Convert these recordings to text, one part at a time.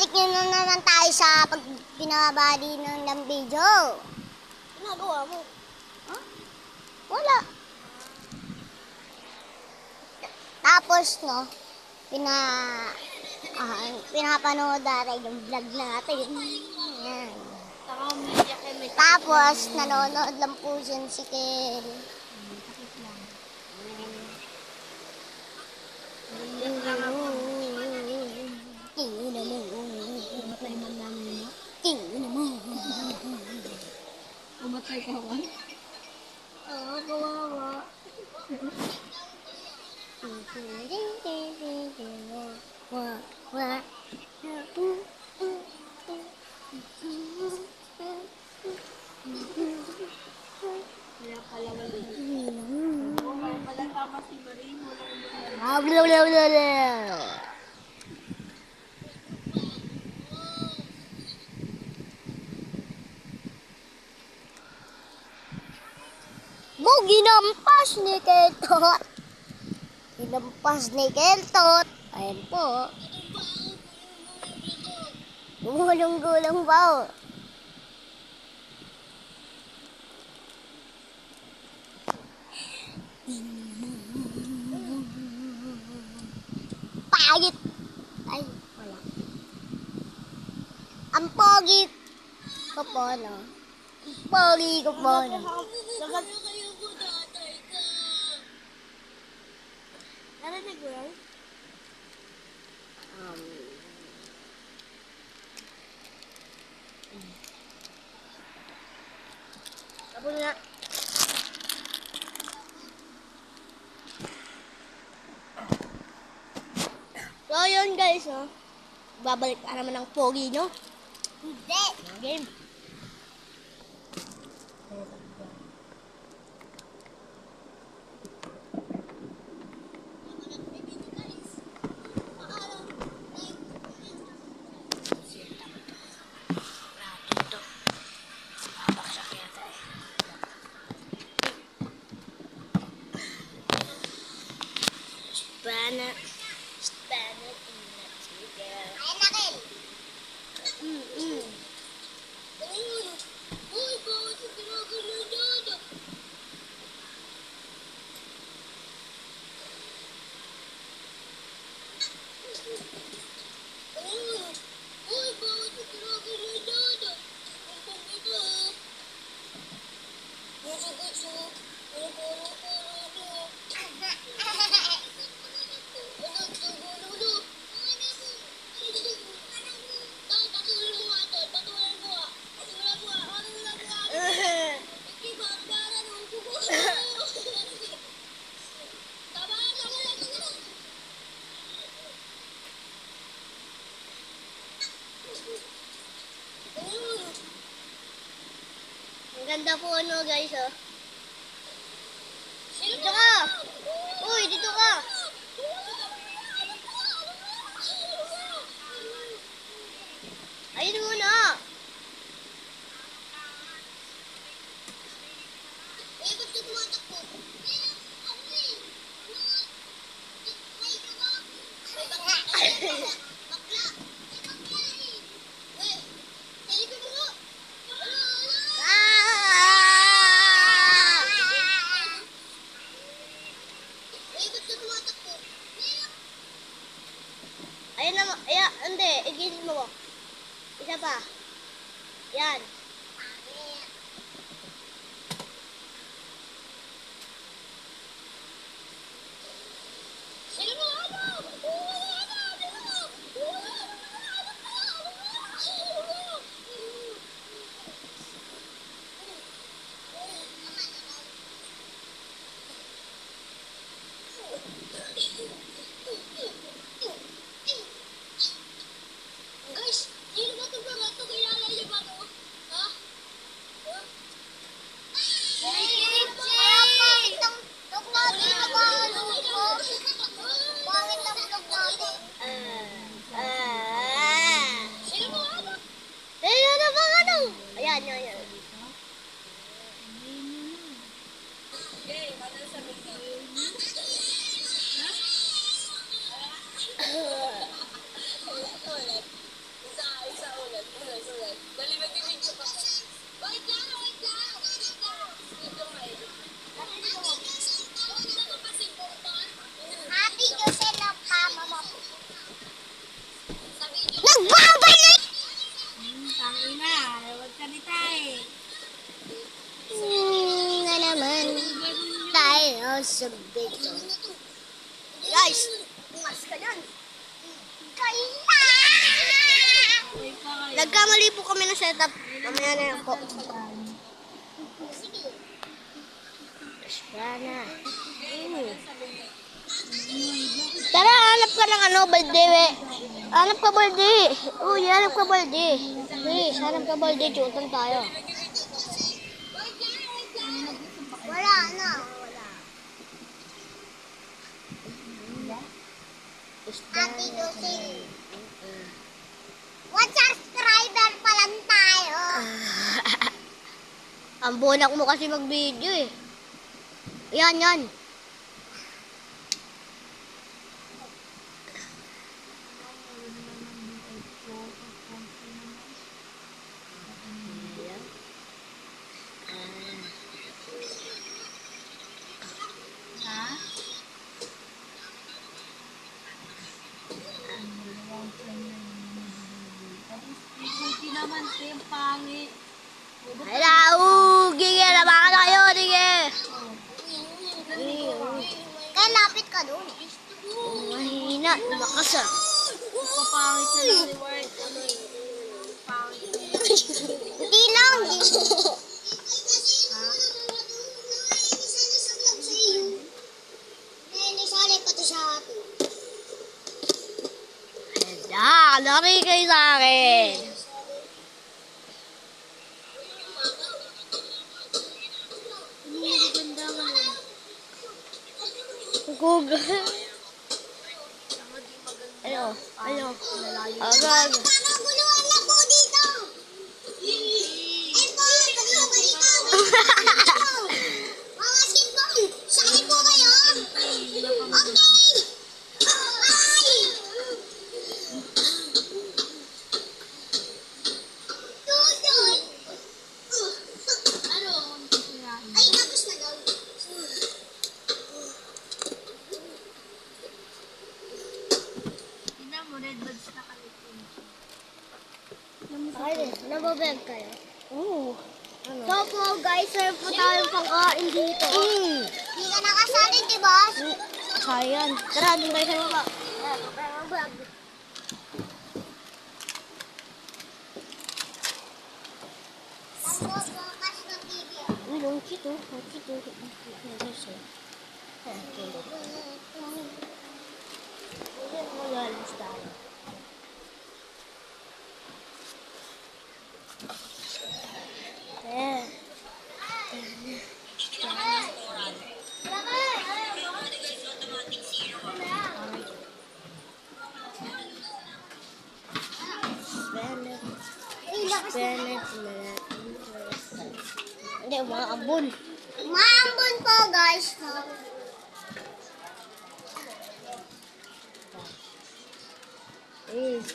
Stick nyo na naman tayo sa pag pinabali ng video. Ginagawa mo? Huh? Wala. Tapos, no, pinapanood natin yung vlog natin. Yan. Tapos, nanonood lang po dyan si Kel. Tingnan mo. Umatay man namin mo. Tingnan mo. Umatay ka ba? Oo, kawawa. Kaya pala wala. Oo, kaya pala tama si Marie. Ginampas ni Keltot. Ginampas ni Keltot. Ayan po. Gumulong-gulong ba? Pagit. Ay, wala. Ang pogi ko po, no? Pogi ko po, no? Narinig mo yan? Tapos na. So, yun guys, no? Babalik ka naman ng pogi, no? Hindi. Game. Spana in the chicken. Ay, nakil! Uy, bakit yung ginagano dyan? Uy, bakit yung ginagano dyan? Ang pangito. Gusto. Ang ganda po ano guys, oh. Dito ka! Uy, dito ka! Ayun muna! Eh, ba't ka tumatakbo? Bakla! Eh, talikod mo nga! Ayan naman, ayan, hindi, igilid mo ko. Isa pa. Yan. Sino mo ano? Guys, sino ba itong barato? Kilala niyo ba ito? Ha? masturbation. Guys, mas ka yan. Kaya! Wait pa kayo. Nagkamali po kami ng setup. Mamaya na lang po. Sana. Tara, hanap ka ng ano, balde, we. Hanap ka balde. Uy, hanap ka balde. Please, hanap ka balde. Chutan tayo. Wala na. Wala. Ate Lucing. One subscriber pa lang tayo. Ang bunak mo kasi mag-video eh. Yan, yan. Ha? Ikuti naman siya yung pangit. Hala, gige, labakan na kayo, sige. Kaya lapit ka doon. Mahina, lumakas ah. Papangit na lang ni Ward. Pangit na yan. Hindi lang. Hala, lari kayo sa akin. Ganda nga yun. Google. Tama di maganda. Ano? Ano? Malayo. Agad. Guluhan na po dito! Mga sipong, sali po kayo! Okay! Ay! Tutoy! Ano? Ay, tapos na daw. Tingnan mo, red buds na kayo. Ay, nababag kayo? Oo. Ano? So po guys, serve po tayong pangkain dito. Hindi ka nakasali, di ba? Sayang. Tara, doon tayo sa baba. Tapos, bukas ng video. Uy, ang cute oh. Ang cute oh. Magalas tayo. Eh. Hindi, mga ambon. Maambon po, guys.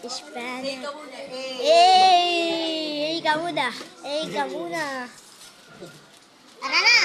Spanish. Ikaw muna. Eh, ikaw muna. Eh, ikaw muna. Tara na!